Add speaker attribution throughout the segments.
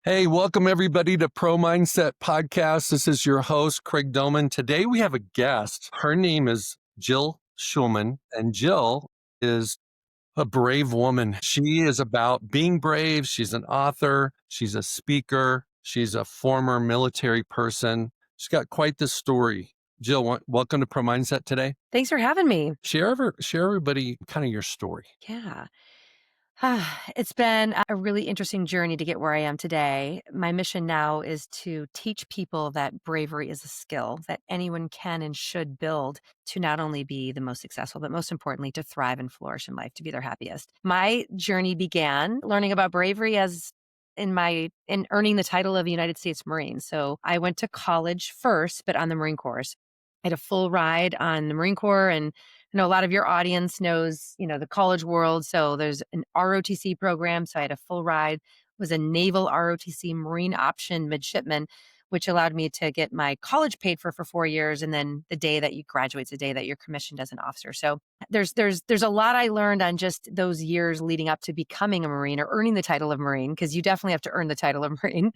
Speaker 1: Hey, welcome everybody to Pro Mindset Podcast. This is your host, Craig Domann. Today we have a guest. Her name is Jill Schulman, and Jill is a brave woman. She is about being brave. She's an author. She's a speaker. She's a former military person. She's got quite the story. Jill, welcome to Pro Mindset today.
Speaker 2: Thanks for having me.
Speaker 1: Share everybody kind of your story.
Speaker 2: Yeah. It's been a really interesting journey to get where I am today. My mission now is to teach people that bravery is a skill that anyone can and should build to not only be the most successful, but most importantly, to thrive and flourish in life, to be their happiest. My journey began learning about bravery as in earning the title of a United States Marine. So I went to college first, but on the Marine Corps. I had a full ride on the Marine Corps, and I know a lot of your audience knows, the college world. So there's an ROTC program. So I had a full ride, was a naval ROTC Marine option midshipman, which allowed me to get my college paid for 4 years. And then the day that you graduate, the day that you're commissioned as an officer. So there's a lot I learned on just those years leading up to becoming a Marine or earning the title of Marine, because you definitely have to earn the title of Marine.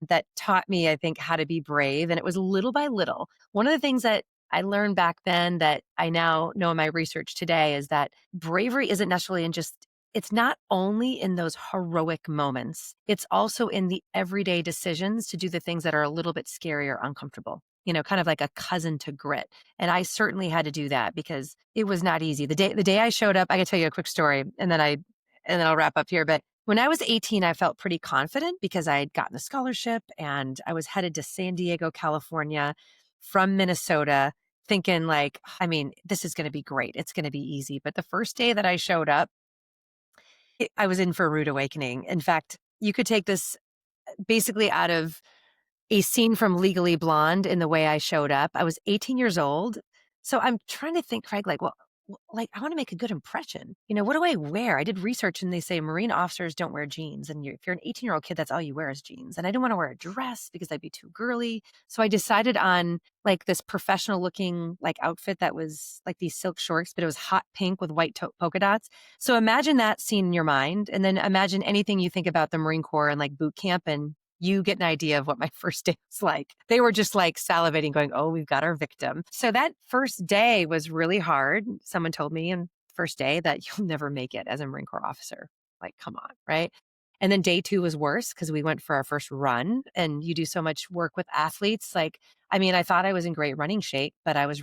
Speaker 2: That taught me, I think, how to be brave. And it was little by little. One of the things that I learned back then that I now know in my research today is that bravery isn't necessarily it's not only in those heroic moments, it's also in the everyday decisions to do the things that are a little bit scary or uncomfortable, kind of like a cousin to grit. And I certainly had to do that because it was not easy. The day I showed up, I can tell you a quick story and then I'll wrap up here. But when I was 18, I felt pretty confident because I had gotten a scholarship and I was headed to San Diego, California from Minnesota, thinking like, this is going to be great. It's going to be easy. But the first day that I showed up, I was in for a rude awakening. In fact, you could take this basically out of a scene from Legally Blonde in the way I showed up. I was 18 years old. So I'm trying to think, Craig, I want to make a good impression. What do I wear? I did research and they say Marine officers don't wear jeans. And if you're an 18-year-old kid, that's all you wear is jeans. And I didn't want to wear a dress because I'd be too girly. So I decided on like this professional looking like outfit that was like these silk shorts, but it was hot pink with white polka dots. So imagine that scene in your mind. And then imagine anything you think about the Marine Corps and like boot camp, and you get an idea of what my first day was like. They were just like salivating, going, oh, we've got our victim. So that first day was really hard. Someone told me on first day that you'll never make it as a Marine Corps officer. Like, come on, right? And then day 2 was worse because we went for our first run and you do so much work with athletes. I thought I was in great running shape, but I was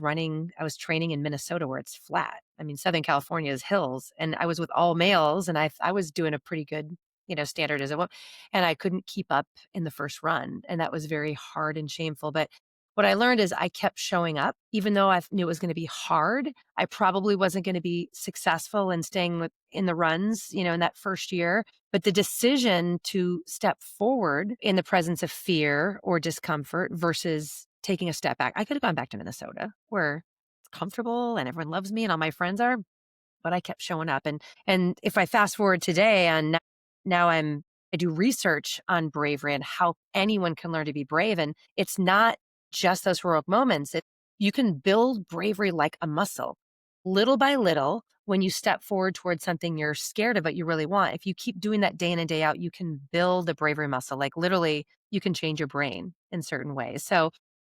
Speaker 2: training in Minnesota where it's flat. Southern California is hills, and I was with all males and I was doing a pretty good standard as a woman. And I couldn't keep up in the first run. And that was very hard and shameful. But what I learned is I kept showing up, even though I knew it was going to be hard. I probably wasn't going to be successful in staying in the runs, in that first year. But the decision to step forward in the presence of fear or discomfort versus taking a step back. I could have gone back to Minnesota where it's comfortable and everyone loves me and all my friends are, but I kept showing up. And if I fast forward today and now I do research on bravery and how anyone can learn to be brave. And it's not just those heroic moments. You can build bravery like a muscle. Little by little, when you step forward towards something you're scared of but you really want, if you keep doing that day in and day out, you can build a bravery muscle. Like literally, you can change your brain in certain ways. So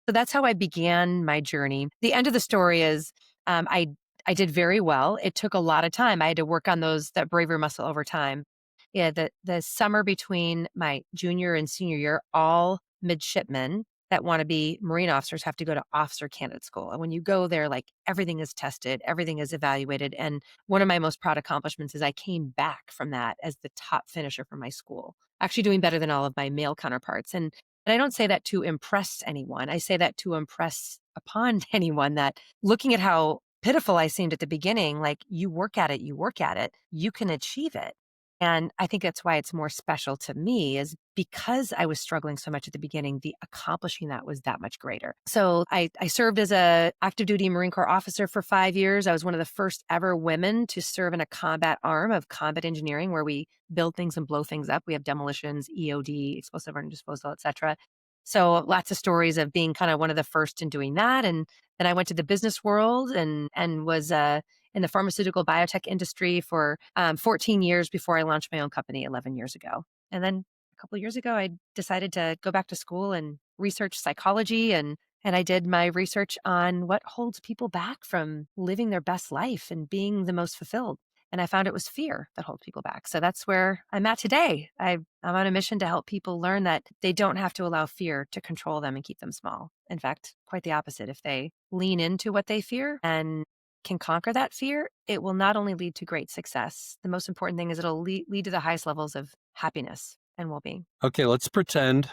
Speaker 2: that's how I began my journey. The end of the story is I did very well. It took a lot of time. I had to work on that bravery muscle over time. Yeah, the summer between my junior and senior year, all midshipmen that want to be Marine officers have to go to officer candidate school. And when you go there, like everything is tested, everything is evaluated. And one of my most proud accomplishments is I came back from that as the top finisher from my school, actually doing better than all of my male counterparts. And I don't say that to impress anyone. I say that to impress upon anyone that looking at how pitiful I seemed at the beginning, like you work at it, you can achieve it. And I think that's why it's more special to me is because I was struggling so much at the beginning, the accomplishing that was that much greater. So I served as a active duty Marine Corps officer for 5 years. I was one of the first ever women to serve in a combat arm of combat engineering where we build things and blow things up. We have demolitions, EOD, explosive ordnance disposal, et cetera. So lots of stories of being kind of one of the first in doing that. And then I went to the business world and was in the pharmaceutical biotech industry for 14 years before I launched my own company 11 years ago. And then couple of years ago, I decided to go back to school and research psychology and I did my research on what holds people back from living their best life and being the most fulfilled. And I found it was fear that holds people back. So that's where I'm at today. I'm on a mission to help people learn that they don't have to allow fear to control them and keep them small. In fact, quite the opposite. If they lean into what they fear and can conquer that fear, it will not only lead to great success. The most important thing is it'll lead to the highest levels of happiness and well-being.
Speaker 1: Okay, let's pretend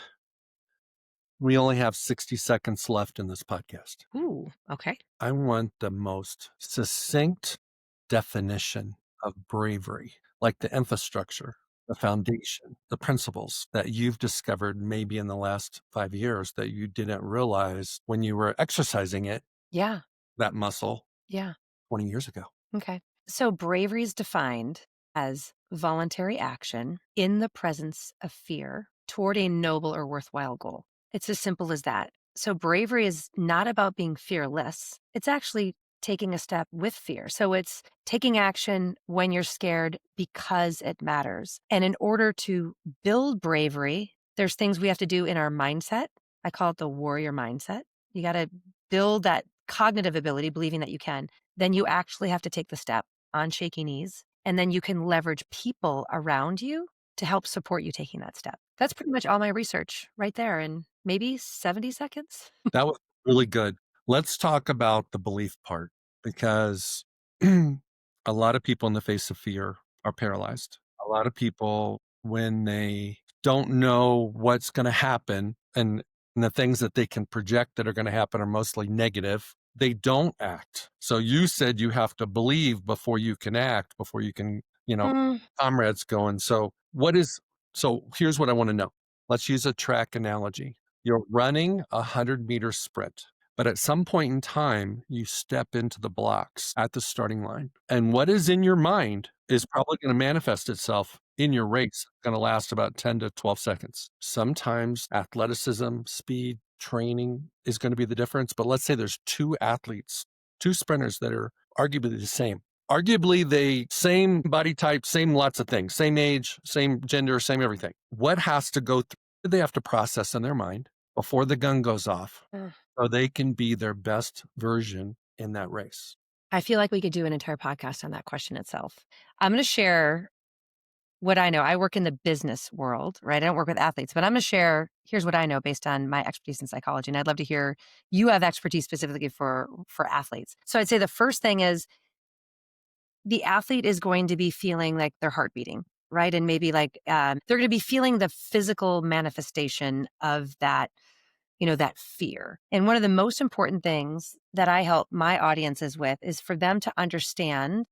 Speaker 1: we only have 60 seconds left in this podcast.
Speaker 2: Ooh, okay.
Speaker 1: I want the most succinct definition of bravery, like the infrastructure, the foundation, the principles that you've discovered maybe in the last 5 years that you didn't realize when you were exercising it,
Speaker 2: Yeah.
Speaker 1: that muscle
Speaker 2: Yeah.
Speaker 1: 20 years ago.
Speaker 2: Okay. So bravery is defined as voluntary action in the presence of fear toward a noble or worthwhile goal. It's as simple as that. So bravery is not about being fearless. It's actually taking a step with fear. So it's taking action when you're scared because it matters. And in order to build bravery, there's things we have to do in our mindset. I call it the warrior mindset. You got to build that cognitive ability, believing that you can. Then you actually have to take the step on shaky knees. And then you can leverage people around you to help support you taking that step. That's pretty much all my research right there in maybe 70 seconds.
Speaker 1: That was really good. Let's talk about the belief part because a lot of people in the face of fear are paralyzed. A lot of people, when they don't know what's going to happen and the things that they can project that are going to happen are mostly negative, they don't act. So you said you have to believe before you can act, before you can,
Speaker 2: Mm,
Speaker 1: comrades going. So here's what I want to know. Let's use a track analogy. You're running a 100-meter sprint, but at some point in time, you step into the blocks at the starting line. And what is in your mind is probably going to manifest itself in your race. It's going to last about 10 to 12 seconds. Sometimes athleticism, speed, training is going to be the difference. But let's say there's two athletes, two sprinters that are arguably the same. Arguably, they same body type, same lots of things, same age, same gender, same everything. What has to go through? They have to process in their mind before the gun goes off
Speaker 2: uh,
Speaker 1: so they can be their best version in that race.
Speaker 2: I feel like we could do an entire podcast on that question itself. I'm going to share what I know. I work in the business world, right? I don't work with athletes, but I'm going to share here's what I know based on my expertise in psychology. And I'd love to hear you have expertise specifically for athletes. So I'd say the first thing is the athlete is going to be feeling like their heart beating, right? And maybe like they're going to be feeling the physical manifestation of that, that fear. And one of the most important things that I help my audiences with is for them to understand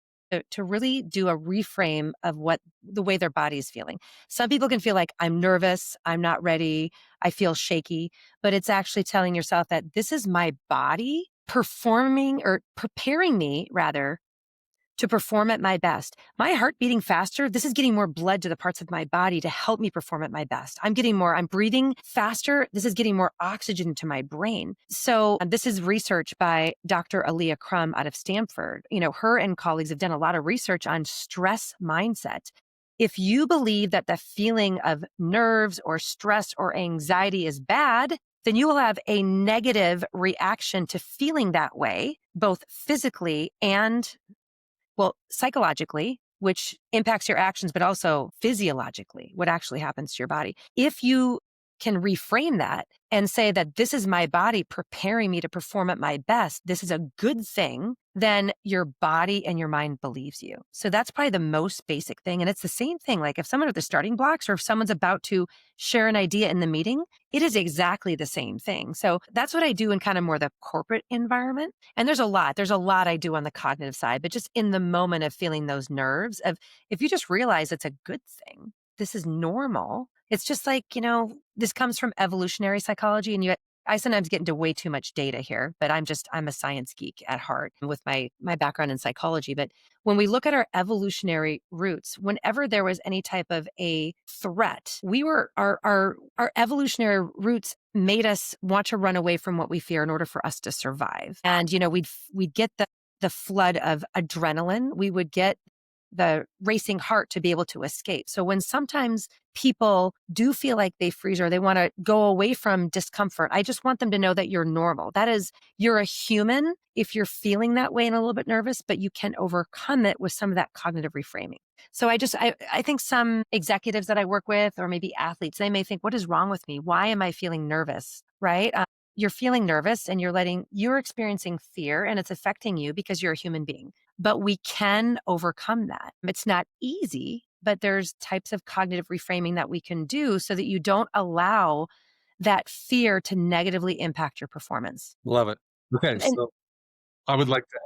Speaker 2: to really do a reframe of what the way their body is feeling. Some people can feel like I'm nervous, I'm not ready, I feel shaky, but it's actually telling yourself that this is my body performing or preparing me rather to perform at my best. My heart beating faster, this is getting more blood to the parts of my body to help me perform at my best. I'm breathing faster. This is getting more oxygen to my brain. So this is research by Dr. Aaliyah Crum out of Stanford. Her and colleagues have done a lot of research on stress mindset. If you believe that the feeling of nerves or stress or anxiety is bad, then you will have a negative reaction to feeling that way, both physically and psychologically, which impacts your actions, but also physiologically, what actually happens to your body. If you can reframe that and say that this is my body preparing me to perform at my best, this is a good thing, then your body and your mind believes you. So that's probably the most basic thing. And it's the same thing. Like if someone at the starting blocks or if someone's about to share an idea in the meeting, it is exactly the same thing. So that's what I do in kind of more the corporate environment. And there's a lot I do on the cognitive side, but just in the moment of feeling those nerves of if you just realize it's a good thing, this is normal. It's just like, this comes from evolutionary psychology and I sometimes get into way too much data here, but I'm a science geek at heart with my background in psychology. But when we look at our evolutionary roots, whenever there was any type of a threat, our evolutionary roots made us want to run away from what we fear in order for us to survive. And, we'd get the flood of adrenaline. We would get the racing heart to be able to escape. So when sometimes people do feel like they freeze or they want to go away from discomfort, I just want them to know that you're normal. That is, you're a human if you're feeling that way and a little bit nervous, but you can overcome it with some of that cognitive reframing. So I think some executives that I work with, or maybe athletes, they may think, what is wrong with me? Why am I feeling nervous? Right? You're feeling nervous and you're experiencing fear and it's affecting you because you're a human being. But we can overcome that. It's not easy, but there's types of cognitive reframing that we can do so that you don't allow that fear to negatively impact your performance.
Speaker 1: Love it. Okay,
Speaker 2: And
Speaker 1: so I would like to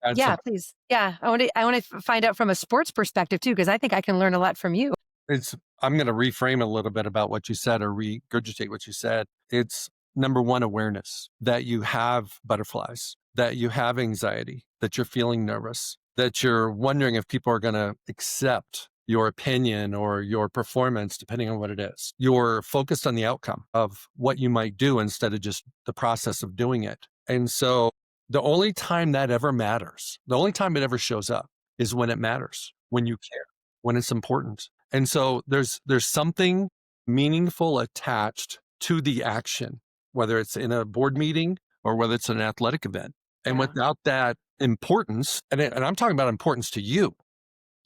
Speaker 1: add
Speaker 2: yeah,
Speaker 1: something.
Speaker 2: please. Yeah, I want to find out from a sports perspective too, because I think I can learn a lot from you.
Speaker 1: It's I'm going to reframe a little bit about what you said or regurgitate what you said. It's number one, awareness that you have butterflies, that you have anxiety, that you're feeling nervous, that you're wondering if people are going to accept your opinion or your performance, depending on what it is. You're focused on the outcome of what you might do instead of just the process of doing it. And so the only time that ever matters, the only time it ever shows up is when it matters, when you care, when it's important. And so there's something meaningful attached to the action, whether it's in a board meeting or whether it's an athletic event. And
Speaker 2: Yeah.
Speaker 1: without that importance, and I'm talking about importance to you,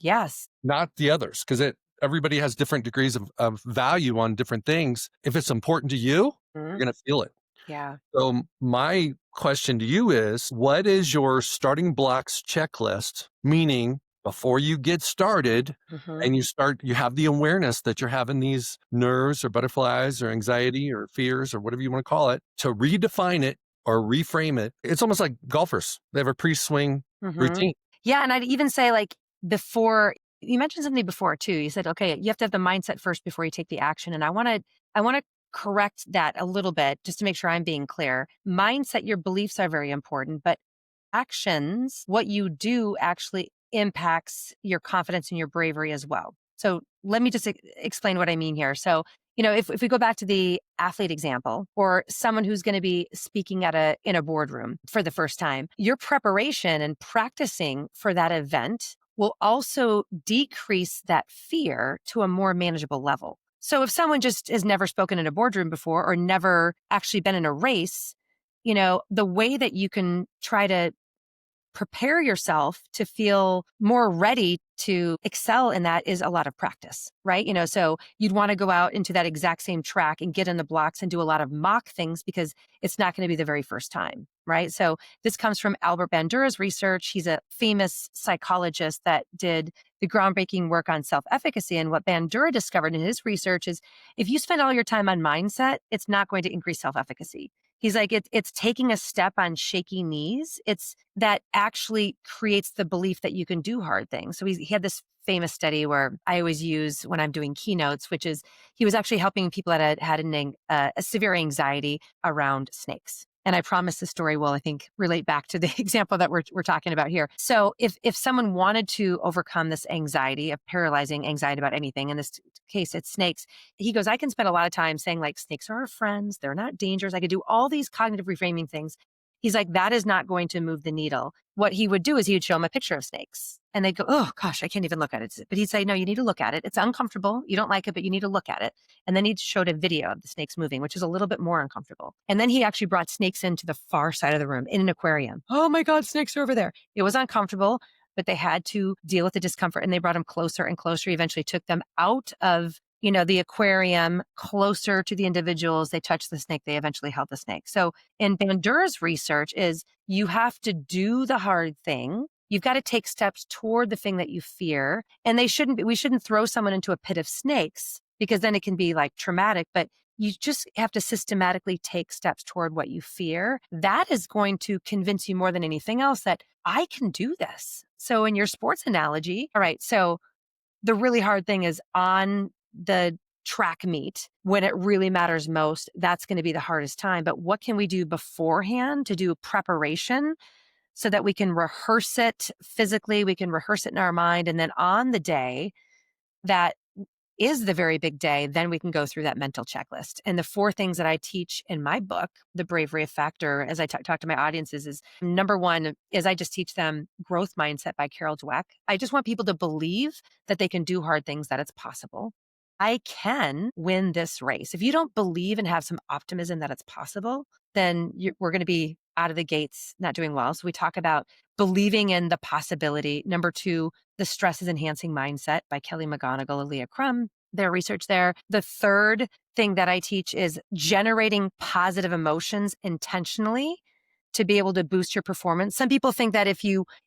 Speaker 2: Yes.
Speaker 1: not the others, because everybody has different degrees of value on different things. If it's important to you, you're
Speaker 2: Mhm.
Speaker 1: going to feel it.
Speaker 2: Yeah.
Speaker 1: So my question to you is, what is your starting blocks checklist? Meaning before you get started
Speaker 2: Mhm.
Speaker 1: and you have the awareness that you're having these nerves or butterflies or anxiety or fears or whatever you want to call it, to redefine it or reframe it. It's almost like golfers. They have a pre-swing
Speaker 2: Mhm.
Speaker 1: routine.
Speaker 2: Yeah, and I'd even say, like, before you mentioned something before too. You said, "Okay, you have to have the mindset first before you take the action." And I wanna correct that a little bit just to make sure I'm being clear. Mindset, your beliefs are very important, but actions, what you do actually impacts your confidence and your bravery as well. So let me just explain what I mean here. So, if we go back to the athlete example or someone who's going to be speaking in a boardroom for the first time, your preparation and practicing for that event will also decrease that fear to a more manageable level. So if someone just has never spoken in a boardroom before or never actually been in a race, the way that you can try to prepare yourself to feel more ready to excel in that is a lot of practice, right? So you'd want to go out into that exact same track and get in the blocks and do a lot of mock things because it's not going to be the very first time, right? So this comes from Albert Bandura's research. He's a famous psychologist that did the groundbreaking work on self-efficacy. And what Bandura discovered in his research is if you spend all your time on mindset, it's not going to increase self-efficacy. He's like, it's taking a step on shaky knees. It's that actually creates the belief that you can do hard things. So he had this famous study where I always use when I'm doing keynotes, which is he was actually helping people that had a severe anxiety around snakes. And I promise the story will, I think, relate back to the example that we're talking about here. So if someone wanted to overcome this anxiety, a paralyzing anxiety about anything, in this case, it's snakes, he goes, I can spend a lot of time saying like, snakes are our friends. They're not dangerous. I could do all these cognitive reframing things. He's like, that is not going to move the needle. What he would do is he would show them a picture of snakes and they'd go, oh gosh, I can't even look at it. But he'd say, no, you need to look at it. It's uncomfortable. You don't like it, but you need to look at it. And then he showed a video of the snakes moving, which is a little bit more uncomfortable. And then he actually brought snakes into the far side of the room in an aquarium. Oh my God, snakes are over there. It was uncomfortable, but they had to deal with the discomfort and they brought them closer and closer. He eventually took them out of the aquarium closer to the individuals. They touched the snake. They eventually held the snake. So in Bandura's research is you have to do the hard thing. You've got to take steps toward the thing that you fear. And we shouldn't throw someone into a pit of snakes because then it can be like traumatic, but you just have to systematically take steps toward what you fear. That is going to convince you more than anything else that I can do this. So in your sports analogy, all right, so the really hard thing is on the track meet when it really matters most. That's going to be the hardest time. But what can we do beforehand to do preparation so that we can rehearse it physically? We can rehearse it in our mind. And then on the day that is the very big day, then we can go through that mental checklist. And the 4 things that I teach in my book, The Bravery Effect, or as I talk to my audiences, is number 1 is I just teach them growth mindset by Carol Dweck. I just want people to believe that they can do hard things, that it's possible. I can win this race. If you don't believe and have some optimism that it's possible, then we're going to be out of the gates not doing well. So we talk about believing in the possibility. Number 2, The Stress is Enhancing Mindset by Kelly McGonigal and Leah Crum. Their research there. The 3rd thing that I teach is generating positive emotions intentionally to be able to boost your performance. Some people think that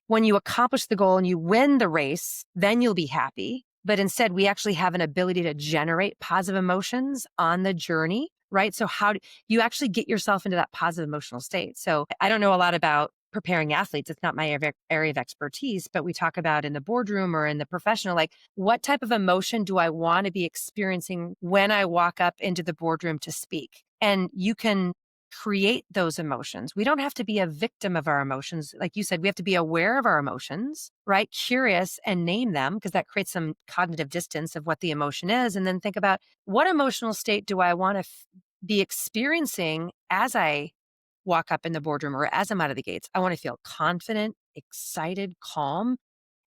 Speaker 2: when you accomplish the goal and you win the race, then you'll be happy. But instead, we actually have an ability to generate positive emotions on the journey, right? So how do you actually get yourself into that positive emotional state? So I don't know a lot about preparing athletes. It's not my area of expertise, but we talk about in the boardroom or in the professional, like what type of emotion do I want to be experiencing when I walk up into the boardroom to speak? And you can create those emotions. We don't have to be a victim of our emotions. Like you said, we have to be aware of our emotions, right? Curious and name them because that creates some cognitive distance of what the emotion is. And then think about what emotional state do I want to be experiencing as I walk up in the boardroom or as I'm out of the gates. I want to feel confident, excited, calm.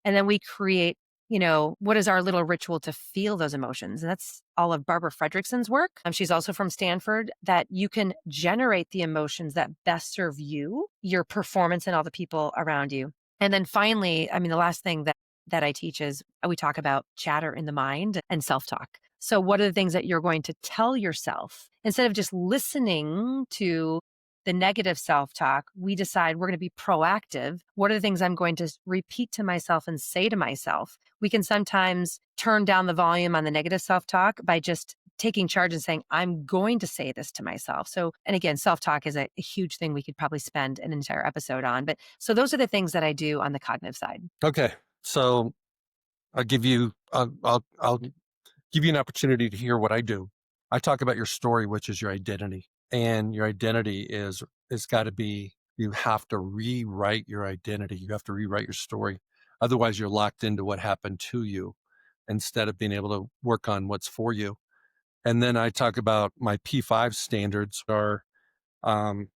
Speaker 2: And then we create, what is our little ritual to feel those emotions? And that's all of Barbara Fredrickson's work. She's also from Stanford, that you can generate the emotions that best serve you, your performance, and all the people around you. And then finally, the last thing that I teach is we talk about chatter in the mind and self-talk. So what are the things that you're going to tell yourself instead of just listening to the negative self-talk? We decide we're going to be proactive. What are the things I'm going to repeat to myself and say to myself? We can sometimes turn down the volume on the negative self-talk by just taking charge and saying, I'm going to say this to myself. So, and again, self-talk is a huge thing we could probably spend an entire episode on. But so those are the things that I do on the cognitive side.
Speaker 1: Okay. So I'll give you, I'll give you an opportunity to hear what I do. I talk about your story, which is your identity, and your identity it's got to be, you have to rewrite your identity. You have to rewrite your story. Otherwise you're locked into what happened to you instead of being able to work on what's for you. And then I talk about my P5 standards are, um,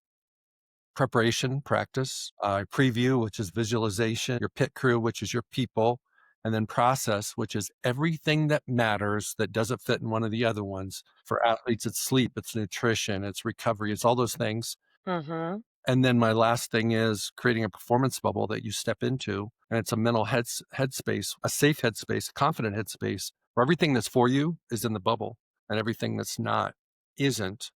Speaker 1: preparation, practice, preview, which is visualization, your pit crew, which is your people, and then process, which is everything that matters that doesn't fit in one of the other ones. For athletes, it's sleep, it's nutrition, it's recovery, it's all those things.
Speaker 2: Mm-hmm.
Speaker 1: And then my last thing is creating a performance bubble that you step into. And it's a mental headspace, a safe headspace, a confident headspace where everything that's for you is in the bubble and everything that's not isn't.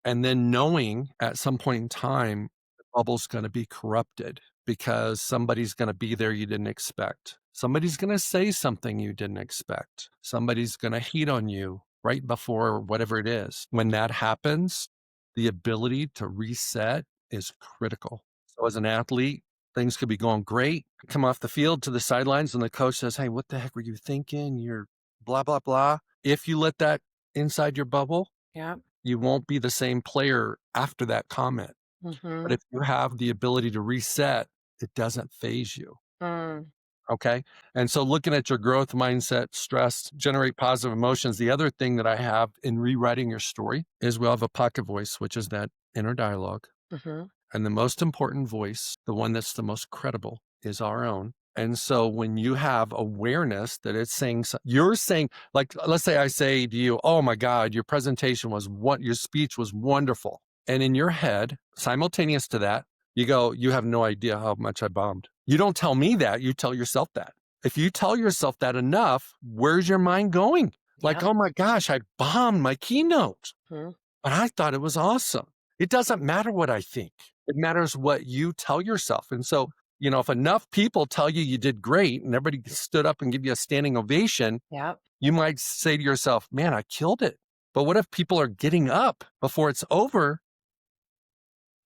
Speaker 1: And then knowing at some point in time, the bubble's going to be corrupted because somebody's going to be there you didn't expect. Somebody's going to say something you didn't expect. Somebody's going to hate on you right before whatever it is. When that happens, the ability to reset is critical. So as an athlete, things could be going great. Come off the field to the sidelines and the coach says, hey, what the heck were you thinking? You're blah, blah, blah. If you let that inside your bubble,
Speaker 2: Yeah.
Speaker 1: you won't be the same player after that comment.
Speaker 2: Mm-hmm.
Speaker 1: But if you have the ability to reset, it doesn't phase you.
Speaker 2: Mm.
Speaker 1: Okay. And so looking at your growth mindset, stress, generate positive emotions. The other thing that I have in rewriting your story is we'll have a pocket voice, which is that inner dialogue.
Speaker 2: Mm-hmm.
Speaker 1: And the most important voice, the one that's the most credible, is our own. And so when you have awareness that it's saying, you're saying, like, let's say I say to you, oh my God, your presentation was your speech was wonderful. And in your head, simultaneous to that, you go, you have no idea how much I bombed. You don't tell me that, you tell yourself that. If you tell yourself that enough, where's your mind going? Like,
Speaker 2: Yep.
Speaker 1: oh my gosh, I bombed my keynote,
Speaker 2: Mm-hmm.
Speaker 1: but I thought it was awesome. It doesn't matter what I think. It matters what you tell yourself. And so, if enough people tell you you did great and everybody stood up and give you a standing ovation,
Speaker 2: Yep.
Speaker 1: you might say to yourself, man, I killed it. But what if people are getting up before it's over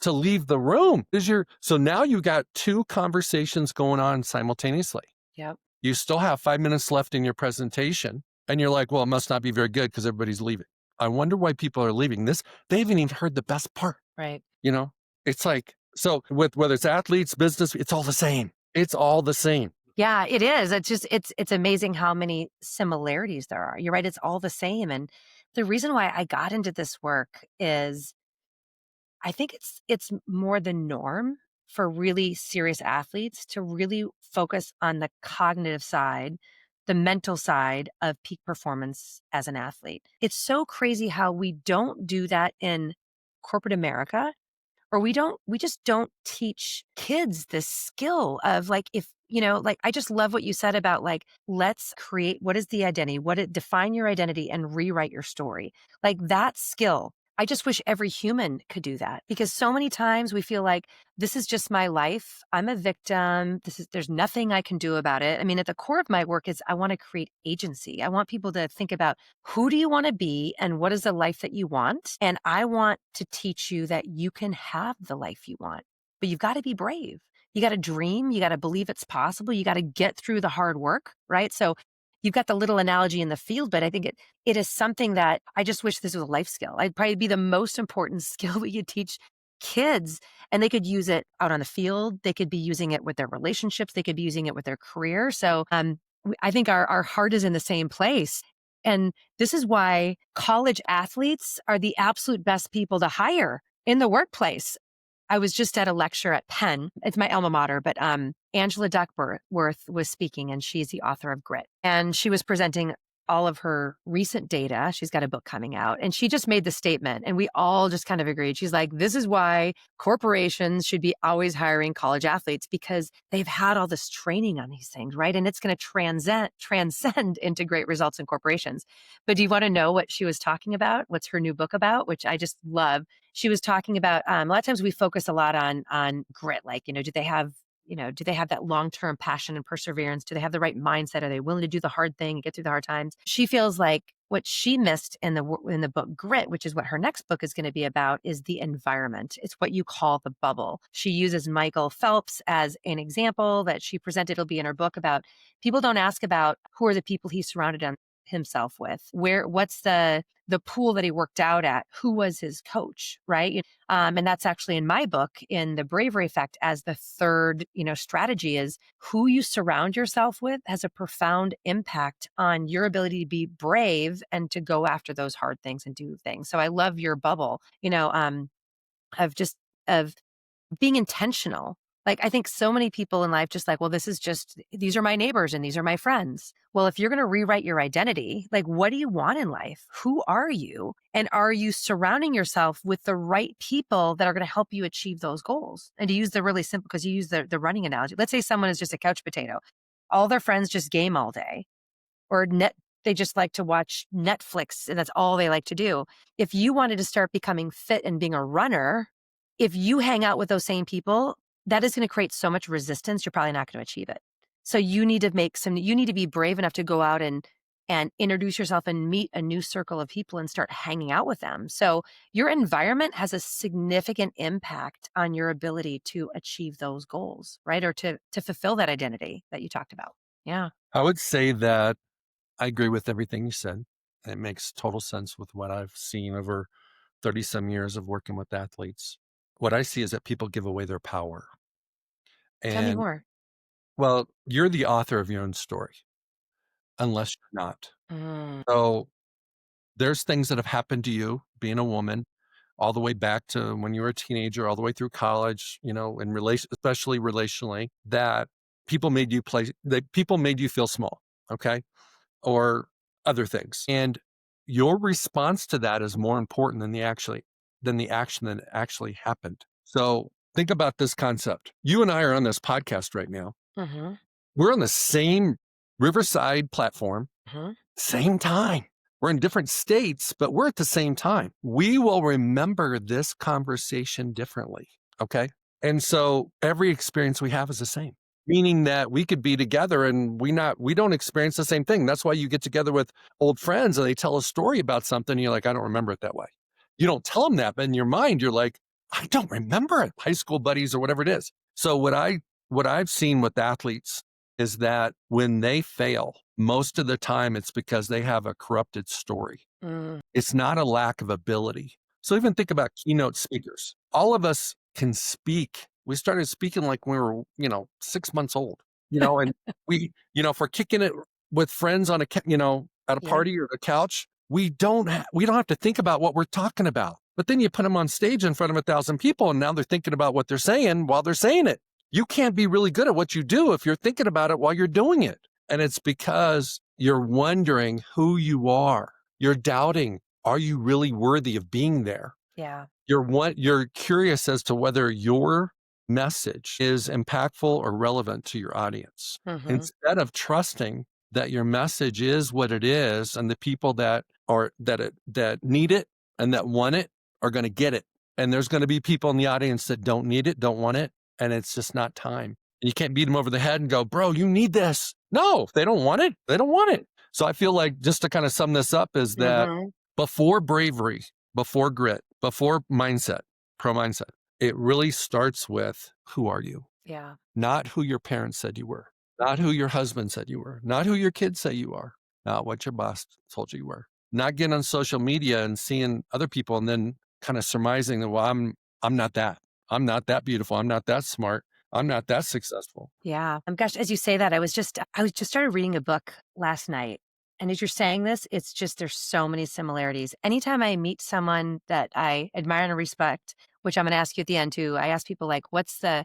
Speaker 1: to leave the room? So now you got 2 conversations going on simultaneously.
Speaker 2: Yep.
Speaker 1: You still have 5 minutes left in your presentation and you're like, well, it must not be very good because everybody's leaving. I wonder why people are leaving this. They haven't even heard the best part.
Speaker 2: Right.
Speaker 1: It's like, so with whether it's athletes, business, it's all the same. It's all the same.
Speaker 2: Yeah, it is. It's amazing how many similarities there are. You're right, it's all the same, and the reason why I got into this work is I think it's more the norm for really serious athletes to really focus on the cognitive side, the mental side of peak performance as an athlete. It's so crazy how we don't do that in corporate America, or we just don't teach kids this skill of like, if like, I just love what you said about like, let's create, what is the identity, define your identity and rewrite your story, like that skill. I just wish every human could do that, because so many times we feel like this is just my life, I'm a victim, there's nothing I can do about it. I mean, at the core of my work is I want to create agency. I want people to think about, who do you want to be and what is the life that you want? And I want to teach you that you can have the life you want, but you've got to be brave. You got to dream. You got to believe it's possible. You got to get through the hard work, right? So you've got the little analogy in the field, but I think it is something that I just wish this was a life skill. I'd probably be the most important skill we could teach kids, and they could use it out on the field. They could be using it with their relationships. They could be using it with their career. So I think our heart is in the same place. And this is why college athletes are the absolute best people to hire in the workplace. I was just at a lecture at Penn. It's my alma mater, but Angela Duckworth was speaking, and she's the author of Grit. And she was presenting all of her recent data. She's got a book coming out, and she just made the statement, and we all just kind of agreed. She's like, this is why corporations should be always hiring college athletes, because they've had all this training on these things, right? And it's going to transcend into great results in corporations. But do you want to know what she was talking about? What's her new book about, which I just love? She was talking about, a lot of times we focus a lot on grit, like, do they have that long-term passion and perseverance? Do they have the right mindset? Are they willing to do the hard thing and get through the hard times? She feels like what she missed in the book Grit, which is what her next book is going to be about, is the environment. It's what you call the bubble. She uses Michael Phelps as an example that she presented. It'll be in her book about, people don't ask about who are the people he surrounded himself with, what's the pool that he worked out at, who was his coach, right? And that's actually in my book, in the Bravery Effect, as the third, strategy, is who you surround yourself with has a profound impact on your ability to be brave and to go after those hard things and do things. So I love your bubble, of being intentional. Like, I think so many people in life just like, well, these are my neighbors and these are my friends. Well, if you're going to rewrite your identity, like, what do you want in life? Who are you? And are you surrounding yourself with the right people that are going to help you achieve those goals? And to use the really simple, because you use the running analogy, let's say someone is just a couch potato. All their friends just game all day, or they just like to watch Netflix and that's all they like to do. If you wanted to start becoming fit and being a runner, if you hang out with those same people, that is going to create so much resistance, you're probably not going to achieve it. So you need to be brave enough to go out and introduce yourself and meet a new circle of people and start hanging out with them. So your environment has a significant impact on your ability to achieve those goals, right? Or to fulfill that identity that you talked about. Yeah.
Speaker 1: I would say that I agree with everything you said. It makes total sense with what I've seen over 30 some years of working with athletes. What I see is that people give away their power.
Speaker 2: Tell me
Speaker 1: And
Speaker 2: more.
Speaker 1: well, you're the author of your own story, unless you're not.
Speaker 2: Mm,
Speaker 1: So there's things that have happened to you being a woman, all the way back to when you were a teenager, all the way through college, in relation, especially relationally, that people made you feel small. Okay. Or other things. And your response to that is more important than the action that actually happened. So think about this concept. You and I are on this podcast right now.
Speaker 2: mhm,
Speaker 1: We're on the same Riverside platform,
Speaker 2: mhm.
Speaker 1: same time. We're in different states, but we're at the same time. We will remember this conversation differently. Okay. And so every experience we have is the same, meaning that we could be together and we don't experience the same thing. That's why you get together with old friends and they tell a story about something. And you're like, I don't remember it that way. You don't tell them that, but in your mind, you're like, I don't remember it. High school buddies or whatever it is. So what I've seen with athletes is that when they fail, most of the time it's because they have a corrupted story.
Speaker 2: Mm,
Speaker 1: It's not a lack of ability. So even think about keynote speakers. All of us can speak. We started speaking like we were, 6 months old. And if we're kicking it with friends on at a
Speaker 2: Yeah.
Speaker 1: party or a couch, we don't have to think about what we're talking about. But then you put them on stage in front of 1,000 people, and now they're thinking about what they're saying while they're saying it. You can't be really good at what you do if you're thinking about it while you're doing it. And it's because you're wondering who you are. You're doubting, are you really worthy of being there?
Speaker 2: Yeah.
Speaker 1: You're curious as to whether your message is impactful or relevant to your audience.
Speaker 2: Mhm.
Speaker 1: Instead of trusting that your message is what it is and the people that need it and that want it are going to get it. And there's going to be people in the audience that don't need it, don't want it, and it's just not time. And you can't beat them over the head and go, "Bro, you need this." No, if they don't want it, they don't want it. So I feel like, just to kind of sum this up, is that
Speaker 2: Mhm.
Speaker 1: before bravery, before grit, before mindset, pro mindset, it really starts with, who are you?
Speaker 2: Yeah.
Speaker 1: Not who your parents said you were, not who your husband said you were, not who your kids say you are, not what your boss told you were. Not getting on social media and seeing other people and then kind of surmising that, well, I'm not that. I'm not that beautiful. I'm not that smart. I'm not that successful.
Speaker 2: Yeah. Gosh, as you say that, I was just started reading a book last night. And as you're saying this, it's just there's so many similarities. Anytime I meet someone that I admire and respect, which I'm going to ask you at the end too, I ask people like, what's the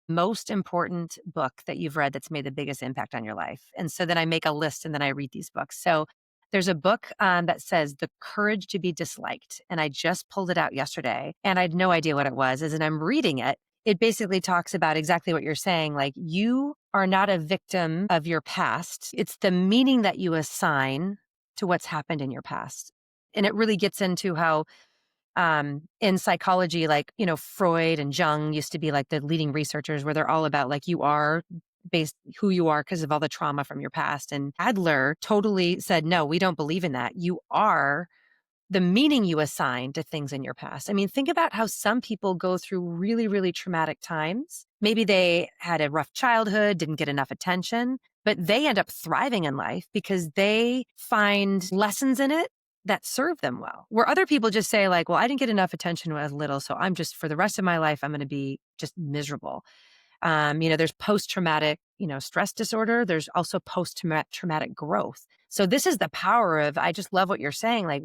Speaker 2: most important book that you've read that's made the biggest impact on your life? And so then I make a list and then I read these books. So there's a book that says The Courage to be Disliked. And I just pulled it out yesterday and I had no idea what it was. As in, I'm reading it. It basically talks about exactly what you're saying. Like, you are not a victim of your past, it's the meaning that you assign to what's happened in your past. And it really gets into how in psychology, like, Freud and Jung used to be like the leading researchers where they're all about like you are based who you are because of all the trauma from your past. And Adler totally said, no, we don't believe in that. You are the meaning you assign to things in your past. I mean, think about how some people go through really, really traumatic times. Maybe they had a rough childhood, didn't get enough attention, but they end up thriving in life because they find lessons in it that serve them well. Where other people just say, like, well, I didn't get enough attention when I was little, so I'm just, for the rest of my life, I'm going to be just miserable. There's post-traumatic, stress disorder. There's also post-traumatic growth. So this is the power of, I just love what you're saying. Like,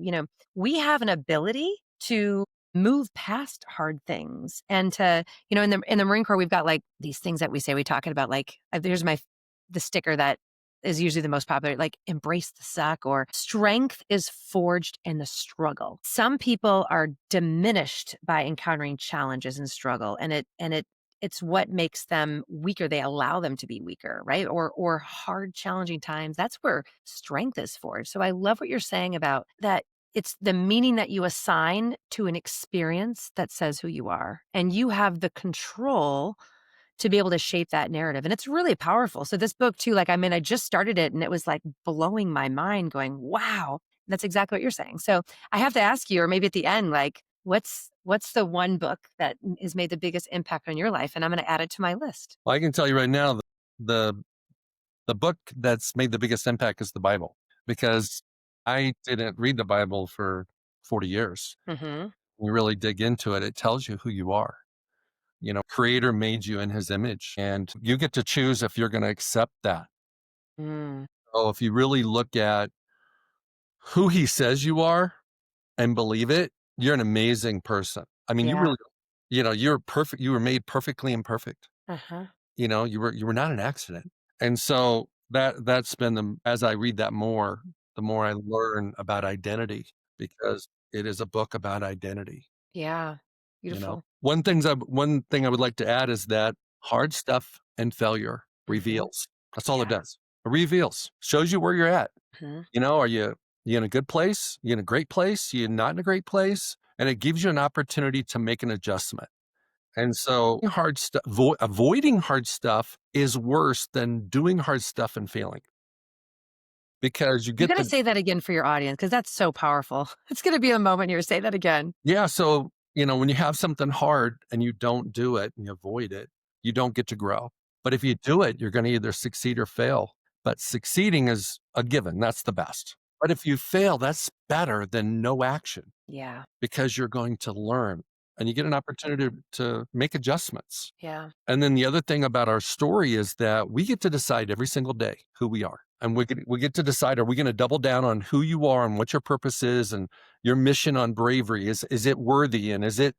Speaker 2: we have an ability to move past hard things and to, in the Marine Corps, we've got like these things that we talking about, like, there's the sticker that is usually the most popular, like embrace the suck or strength is forged in the struggle. Some people are diminished by encountering challenges and struggle, and it's what makes them weaker. They allow them to be weaker, right? Or hard, challenging times. That's where strength is forged. So I love what you're saying about that. It's the meaning that you assign to an experience that says who you are. And you have the control to be able to shape that narrative. And it's really powerful. So this book too, like, I mean, I just started it and it was like blowing my mind going, wow, that's exactly what you're saying. So I have to ask you, or maybe at the end, like, what's the one book that has made the biggest impact on your life? And I'm going to add it to my list.
Speaker 1: Well, I can tell you right now, the the book that's made the biggest impact is the Bible, because I didn't read the Bible for 40 years.
Speaker 2: Mm-hmm.
Speaker 1: You really dig into it, it tells you who you are. Creator made you in his image, and you get to choose if you're going to accept that.
Speaker 2: Mm,
Speaker 1: So if you really look at who he says you are and believe it, you're an amazing person. I mean, you
Speaker 2: yeah.
Speaker 1: really, you're perfect. You were made perfectly imperfect.
Speaker 2: Uh-huh.
Speaker 1: You were not an accident. And so that's been as I read that more, the more I learn about identity, because it is a book about identity.
Speaker 2: Yeah. Beautiful.
Speaker 1: One thing I would like to add is that hard stuff and failure
Speaker 2: Mm-hmm.
Speaker 1: reveals. That's all it
Speaker 2: Yeah.
Speaker 1: does. It reveals, shows you where you're at.
Speaker 2: Hmm.
Speaker 1: Are you in a good place? You in a great place? You not in a great place? And it gives you an opportunity to make an adjustment. And so hard stuff, avoiding hard stuff is worse than doing hard stuff and failing, because you
Speaker 2: You
Speaker 1: get
Speaker 2: got to
Speaker 1: the,
Speaker 2: say that again for your audience because that's so powerful. It's going to be a moment here. Say that again.
Speaker 1: yeah. So, when you have something hard and you don't do it and you avoid it, you don't get to grow. But if you do it, you're going to either succeed or fail. But succeeding is a given. That's the best. But if you fail, that's better than no action,
Speaker 2: Yeah.
Speaker 1: because you're going to learn. and you get an opportunity to make adjustments.
Speaker 2: Yeah.
Speaker 1: And then the other thing about our story is that we get to decide every single day who we are. And we get to decide, are we going to double down on who you are and what your purpose is and your mission on bravery? Is it worthy? And is it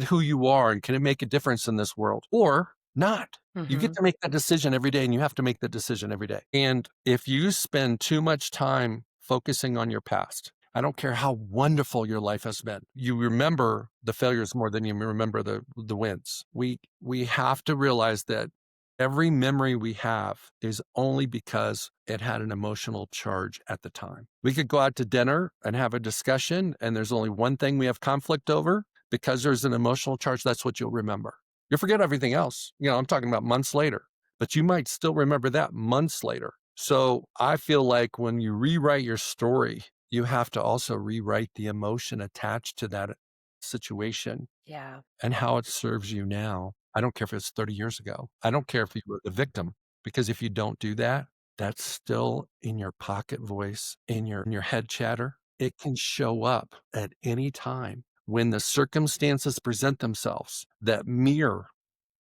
Speaker 1: who you are? And can it make a difference in this world or not? You get
Speaker 2: Hmm.
Speaker 1: to make that decision every day, and you have to make that decision every day. And if you spend too much time focusing on your past, I don't care how wonderful your life has been. You remember the failures more than you remember the wins. We have to realize that every memory we have is only because it had an emotional charge at the time. We could go out to dinner and have a discussion, and there's only one thing we have conflict over. Because there's an emotional charge, that's what you'll remember. You'll forget everything else. I'm talking about months later, but you might still remember that months later. So I feel like when you rewrite your story, you have to also rewrite the emotion attached to that situation
Speaker 2: Yeah.
Speaker 1: and how it serves you now. I don't care if it's 30 years ago. I don't care if you were the victim, because if you don't do that, that's still in your pocket voice, in your head chatter. It can show up at any time when the circumstances present themselves that mirror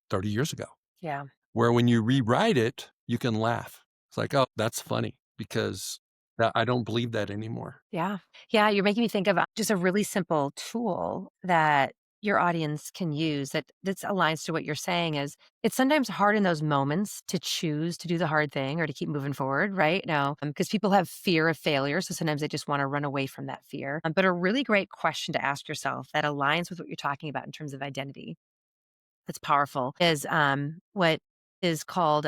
Speaker 1: 30 years ago,
Speaker 2: Yeah.
Speaker 1: where when you rewrite it, you can laugh. It's like, oh, that's funny because I don't believe that anymore.
Speaker 2: Yeah. Yeah, you're making me think of just a really simple tool that your audience can use that aligns to what you're saying is it's sometimes hard in those moments to choose to do the hard thing or to keep moving forward, right? Now, because people have fear of failure, so sometimes they just want to run away from that fear. But a really great question to ask yourself that aligns with what you're talking about in terms of identity that's powerful is what is called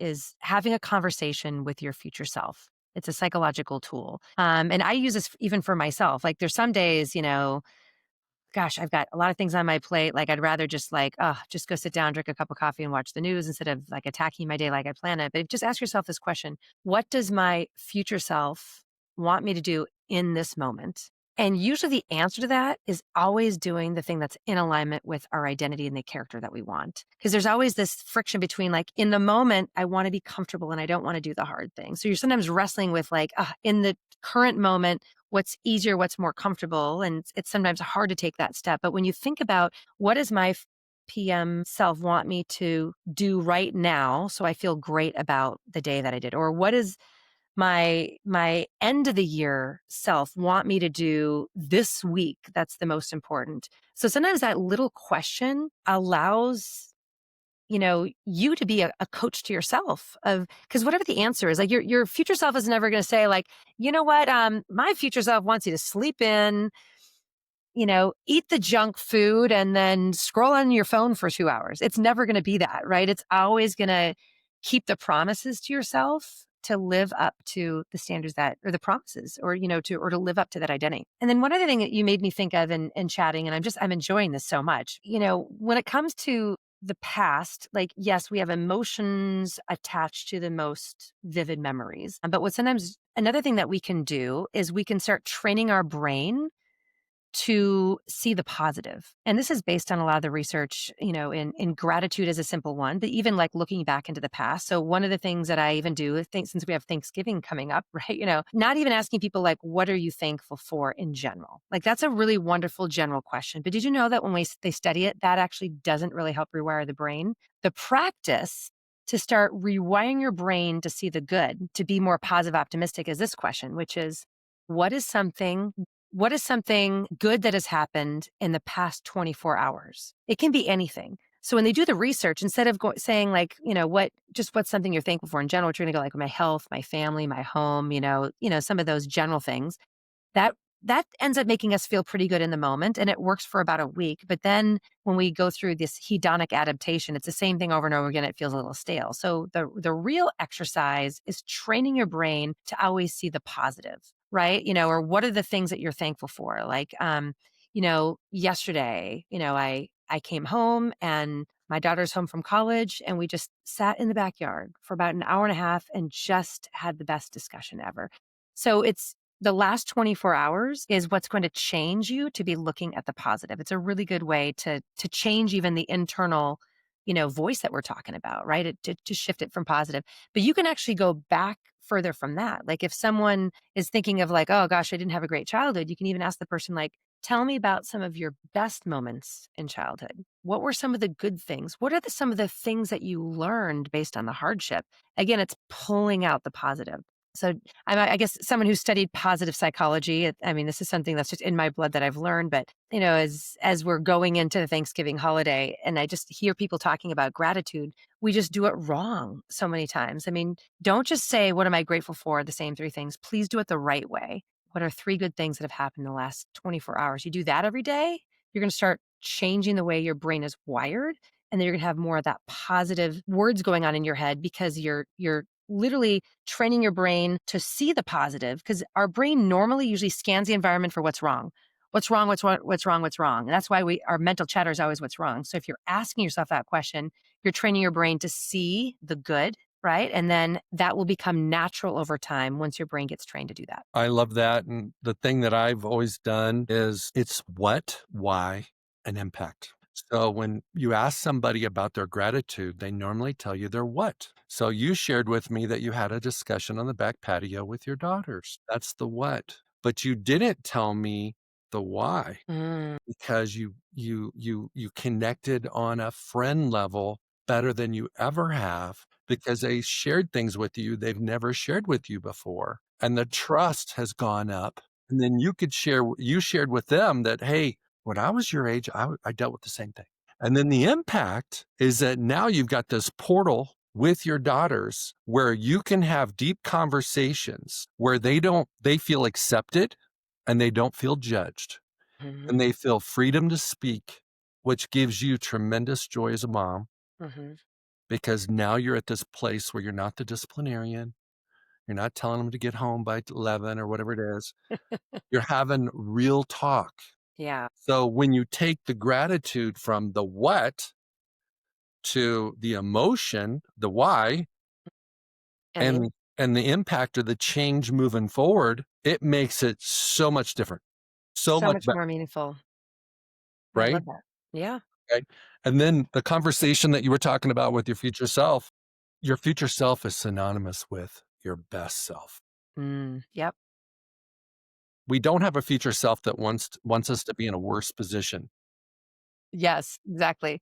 Speaker 2: is having a conversation with your future self. It's a psychological tool. And I use this even for myself. Like there's some days, gosh, I've got a lot of things on my plate. Like I'd rather just just go sit down, drink a cup of coffee and watch the news instead of like attacking my day like I plan it. But just ask yourself this question. What does my future self want me to do in this moment? And usually the answer to that is always doing the thing that's in alignment with our identity and the character that we want. Because there's always this friction between like in the moment, I want to be comfortable and I don't want to do the hard thing. So you're sometimes wrestling with like, in the current moment, what's easier, what's more comfortable. And it's sometimes hard to take that step. But when you think about what does my PM self want me to do right now so I feel great about the day that I did, or what is my end of the year self want me to do this week that's the most important. So sometimes that little question allows you to be a coach to yourself of because whatever the answer is, like your future self is never going to say like, you know what, my future self wants you to sleep in, eat the junk food and then scroll on your phone for 2 hours. It's never going to be that, right? It's always going to keep the promises to yourself to live up to the standards that, or the promises, or, to live up to that identity. And then one other thing that you made me think of in chatting, and I'm enjoying this so much, when it comes to the past, like, yes, we have emotions attached to the most vivid memories. But what sometimes another thing that we can do is we can start training our brain to see the positive. And this is based on a lot of the research, in gratitude as a simple one, but even like looking back into the past. So one of the things that I even do, I think since we have Thanksgiving coming up, right? Not even asking people like, what are you thankful for in general? Like that's a really wonderful general question. But did you know that when they study it, that actually doesn't really help rewire the brain? The practice to start rewiring your brain to see the good, to be more positive, optimistic is this question, which is, what is something what is something good that has happened in the past 24 hours? It can be anything. So when they do the research, instead of saying like, what's something you're thankful for in general, you're going to go like my health, my family, my home, some of those general things. That ends up making us feel pretty good in the moment, and it works for about a week. But then when we go through this hedonic adaptation, it's the same thing over and over again. It feels a little stale. So the real exercise is training your brain to always see the positive, right? Or what are the things that you're thankful for? Like, yesterday, I came home and my daughter's home from college, and we just sat in the backyard for about an hour and a half and just had the best discussion ever. So it's the last 24 hours is what's going to change you to be looking at the positive. It's a really good way to change even the internal, voice that we're talking about, right? To shift it from positive. But you can actually go back further from that. Like if someone is thinking of like, oh gosh, I didn't have a great childhood, you can even ask the person like, Tell me about some of your best moments in childhood. What were some of the good things? What are some of the things that you learned based on the hardship? Again, it's pulling out the positive. So, I guess someone who studied positive psychology. I mean, this is something that's just in my blood that I've learned. But as we're going into the Thanksgiving holiday, and I just hear people talking about gratitude, we just do it wrong so many times. I mean, don't just say, "What am I grateful for?" The same three things. Please do it the right way. What are three good things that have happened in the last 24 hours? You do that every day, you're going to start changing the way your brain is wired, and then you're going to have more of that positive words going on in your head because you're literally training your brain to see the positive because our brain normally usually scans the environment for what's wrong. What's wrong? What's wrong? What's wrong? What's wrong? And that's why our mental chatter is always what's wrong. So if you're asking yourself that question, you're training your brain to see the good, right? And then that will become natural over time once your brain gets trained to do that.
Speaker 1: I love that. And the thing that I've always done is it's what, why, and impact. So when you ask somebody about their gratitude, they normally tell you their what. So you shared with me that you had a discussion on the back patio with your daughters. That's the what. But you didn't tell me the why
Speaker 2: Mm,
Speaker 1: because you connected on a friend level better than you ever have because they shared things with you they've never shared with you before, and the trust has gone up. And then you shared with them that, hey, when I was your age, I dealt with the same thing. And then the impact is that now you've got this portal with your daughters where you can have deep conversations where they feel accepted and they don't feel judged and
Speaker 2: mhm,
Speaker 1: they feel freedom to speak, which gives you tremendous joy as a mom
Speaker 2: mhm.
Speaker 1: because now you're at this place where you're not the disciplinarian. You're not telling them to get home by 11 or whatever it is. You're having real talk.
Speaker 2: Yeah,
Speaker 1: So when you take the gratitude from the what to the emotion, the why,
Speaker 2: and the
Speaker 1: and and the impact or the change moving forward, it makes it so much different, so
Speaker 2: so
Speaker 1: much
Speaker 2: much
Speaker 1: better,
Speaker 2: more meaningful. I
Speaker 1: right?
Speaker 2: love that. Yeah.
Speaker 1: Okay. And then the conversation that you were talking about with your future self is synonymous with your best self.
Speaker 2: Yep.
Speaker 1: We don't have a future self that wants us to be in a worse position.
Speaker 2: Yes, exactly.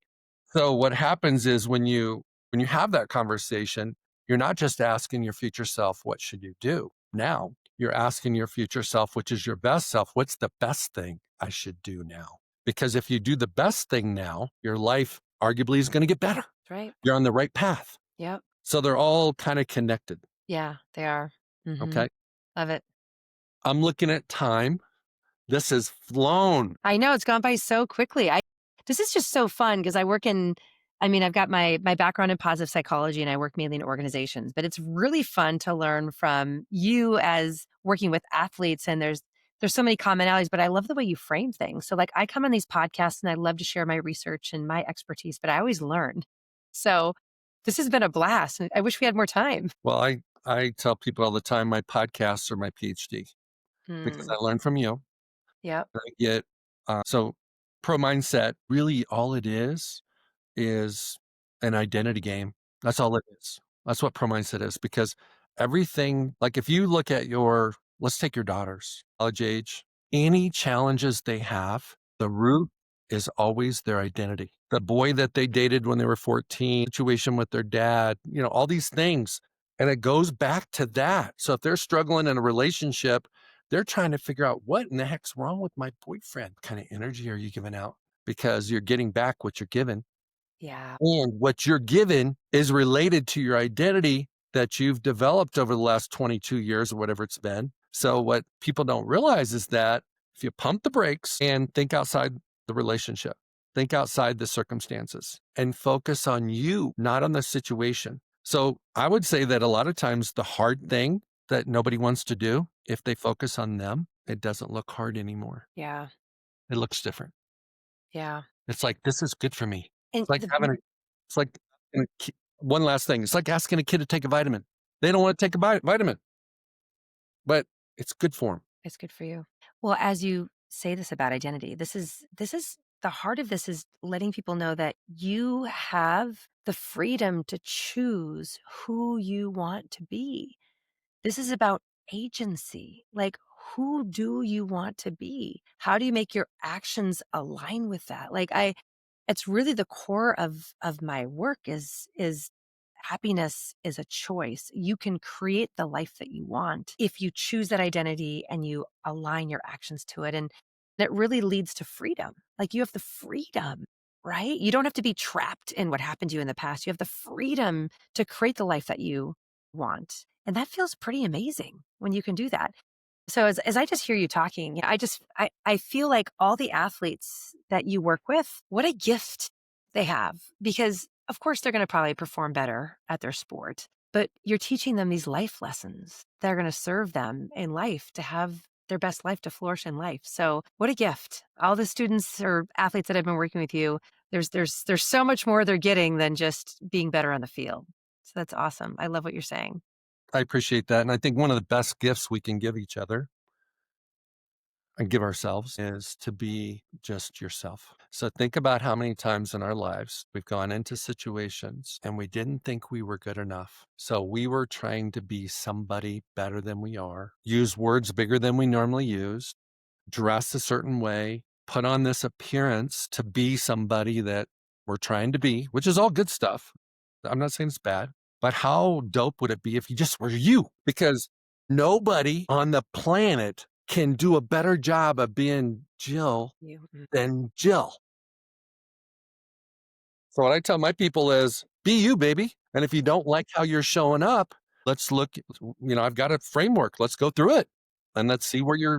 Speaker 1: So what happens is when you have that conversation, you're not just asking your future self, what should you do now? You're asking your future self, which is your best self, what's the best thing I should do now? Because if you do the best thing now, your life arguably is going to get better.
Speaker 2: That's right.
Speaker 1: You're on the right path.
Speaker 2: Yep.
Speaker 1: So they're all kind of connected.
Speaker 2: Yeah, they are. Mhm.
Speaker 1: Okay.
Speaker 2: Love it.
Speaker 1: I'm looking at time. This has flown.
Speaker 2: I know it's gone by so quickly. I This is just so fun because I've got my background in positive psychology and I work mainly in organizations, but it's really fun to learn from you as working with athletes and there's so many commonalities, but I love the way you frame things. So like I come on these podcasts and I love to share my research and my expertise, but I always learn. So this has been a blast. And I wish we had more time.
Speaker 1: Well, I tell people all the time my podcasts are my PhD because
Speaker 2: Hmm.
Speaker 1: I learn from you.
Speaker 2: Yep.
Speaker 1: I get so pro mindset really all it is an identity game. That's all it is. That's what pro mindset is because everything, like if you look at let's take your daughters, college age, any challenges they have, the root is always their identity. The boy that they dated when they were 14, situation with their dad, all these things. And it goes back to that. So if they're struggling in a relationship, they're trying to figure out what in the heck's wrong with my boyfriend? What kind of energy are you giving out? Because you're getting back what you're given.
Speaker 2: Yeah.
Speaker 1: And what you're given is related to your identity that you've developed over the last 22 years or whatever it's been. So, what people don't realize is that if you pump the brakes and think outside the relationship, think outside the circumstances, and focus on you, not on the situation. So, I would say that a lot of times the hard thing that nobody wants to do, if they focus on them, it doesn't look hard anymore.
Speaker 2: Yeah.
Speaker 1: It looks different.
Speaker 2: Yeah.
Speaker 1: It's like, this is good for me.
Speaker 2: And
Speaker 1: It's like it's like asking one last thing. It's like asking a kid to take a vitamin. They don't want to take a vitamin, but it's good for them.
Speaker 2: it's good for you. Well, as you say this about identity, this is the heart of this is letting people know that you have the freedom to choose who you want to be. This is about agency. Like who do you want to be? How do you make your actions align with that? It's really the core of my work is happiness is a choice. You can create the life that you want if you choose that identity and you align your actions to it. And that really leads to freedom. Like you have the freedom, right? You don't have to be trapped in what happened to you in the past. You have the freedom to create the life that you want. And that feels pretty amazing when you can do that. So as I just hear you talking, I feel like all the athletes that you work with, what a gift they have because of course they're going to probably perform better at their sport, but you're teaching them these life lessons that are going to serve them in life to have their best life to flourish in life. So what a gift. All the students or athletes that have been working with you, there's so much more they're getting than just being better on the field. So that's awesome. I love what you're saying.
Speaker 1: I appreciate that. And I think one of the best gifts we can give each other and give ourselves is to be just yourself. So think about how many times in our lives we've gone into situations and we didn't think we were good enough. So we were trying to be somebody better than we are, use words bigger than we normally use, dress a certain way, put on this appearance to be somebody that we're trying to be, which is all good stuff. I'm not saying it's bad, but how dope would it be if you just were you? Because nobody on the planet can do a better job of being Jill
Speaker 2: You.
Speaker 1: than Jill. So what I tell my people is be you, baby. And if you don't like how you're showing up, let's look, I've got a framework. Let's go through it and let's see what's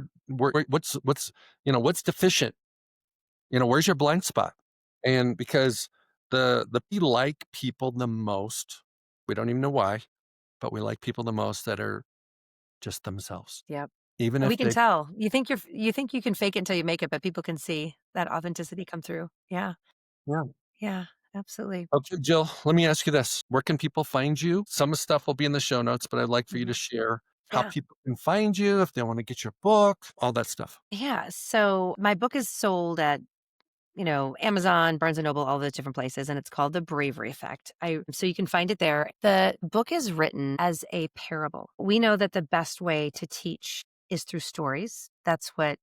Speaker 1: deficient. Where's your blind spot? And because we like people the most, we don't even know why, but we like people the most that are just themselves.
Speaker 2: Yep.
Speaker 1: Even
Speaker 2: And
Speaker 1: if
Speaker 2: we can
Speaker 1: they,
Speaker 2: tell. You think you can fake it until you make it, but people can see that authenticity come through. Yeah.
Speaker 1: yeah.
Speaker 2: Yeah, absolutely.
Speaker 1: Okay, Jill, let me ask you this. Where can people find you? Some of the stuff will be in the show notes, but I'd like for you to
Speaker 2: Mhm.
Speaker 1: share how
Speaker 2: Yeah.
Speaker 1: people can find you, if they want to get your book, all that stuff.
Speaker 2: Yeah. So my book is sold at, Amazon, Barnes and Noble, all those different places, and it's called The Bravery Effect. So you can find it there. The book is written as a parable. We know that the best way to teach is through stories. That's what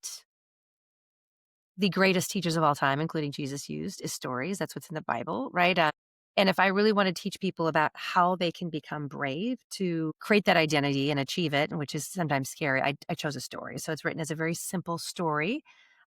Speaker 2: the greatest teachers of all time, including Jesus, used is stories. That's what's in the Bible, right? And if I really want to teach people about how they can become brave to create that identity and achieve it, which is sometimes scary, I chose a story. So it's written as a very simple story.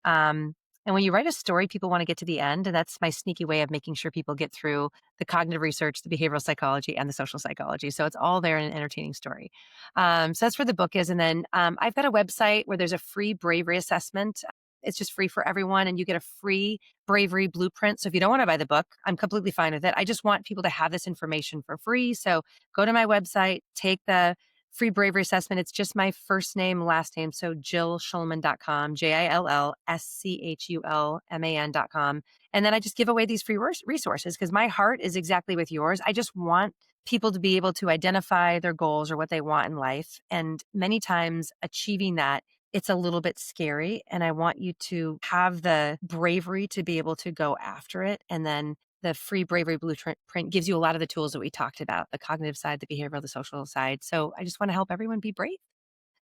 Speaker 2: Um, and when you write a story, people want to get to the end. And that's my sneaky way of making sure people get through the cognitive research, the behavioral psychology, and the social psychology. So it's all there in an entertaining story. So that's where the book is. And then I've got a website where there's a free bravery assessment. It's just free for everyone, and you get a free bravery blueprint. So if you don't want to buy the book, I'm completely fine with it. I just want people to have this information for free. So go to my website, take the free bravery assessment. It's just my first name, last name. So jillschulman.com, JILLSCHULMAN.com. And then I just give away these free resources because my heart is exactly with yours. I just want people to be able to identify their goals or what they want in life. And many times achieving that, it's a little bit scary. And I want you to have the bravery to be able to go after it. And then the free bravery blueprint gives you a lot of the tools that we talked about, the cognitive side, the behavioral, the social side. So I just want to help everyone be brave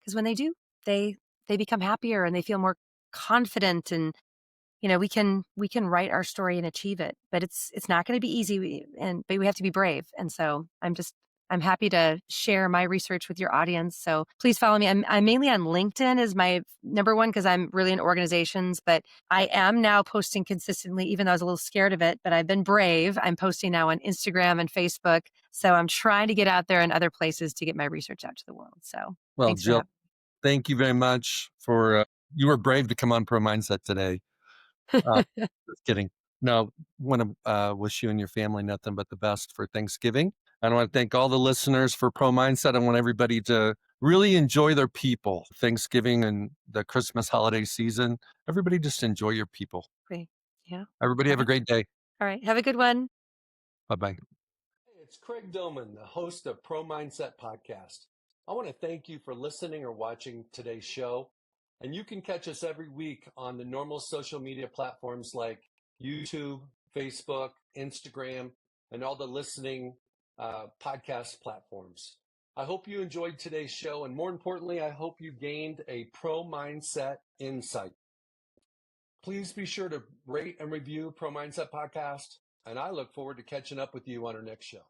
Speaker 2: because when they do, they they become happier and they feel more confident and we can write our story and achieve it, but it's not going to be easy but we have to be brave. And so I'm happy to share my research with your audience. So please follow me. I'm mainly on LinkedIn as my number one because I'm really in organizations, but I am now posting consistently, even though I was a little scared of it, but I've been brave. I'm posting now on Instagram and Facebook. So I'm trying to get out there in other places to get my research out to the world. So
Speaker 1: Well,
Speaker 2: thanks for
Speaker 1: Jill,
Speaker 2: having
Speaker 1: thank you very much you were brave to come on Pro Mindset today. Uh,
Speaker 2: me.
Speaker 1: just kidding. No, want to wish you and your family nothing but the best for Thanksgiving. I want to thank all the listeners for Pro Mindset. I want everybody to really enjoy their people. Thanksgiving and the Christmas holiday season. Everybody just enjoy your people.
Speaker 2: Great. Yeah.
Speaker 1: Everybody
Speaker 2: All
Speaker 1: have a
Speaker 2: right.
Speaker 1: great day.
Speaker 2: All right. Have a good one.
Speaker 1: Bye bye. Hey, it's Craig Domann, the host of Pro Mindset Podcast. I want to thank you for listening or watching today's show. And you can catch us every week on the normal social media platforms like YouTube, Facebook, Instagram, and all the listening podcast platforms. I hope you enjoyed today's show, and more importantly, I hope you gained a pro mindset insight. Please be sure to rate and review Pro Mindset Podcast, and I look forward to catching up with you on our next show.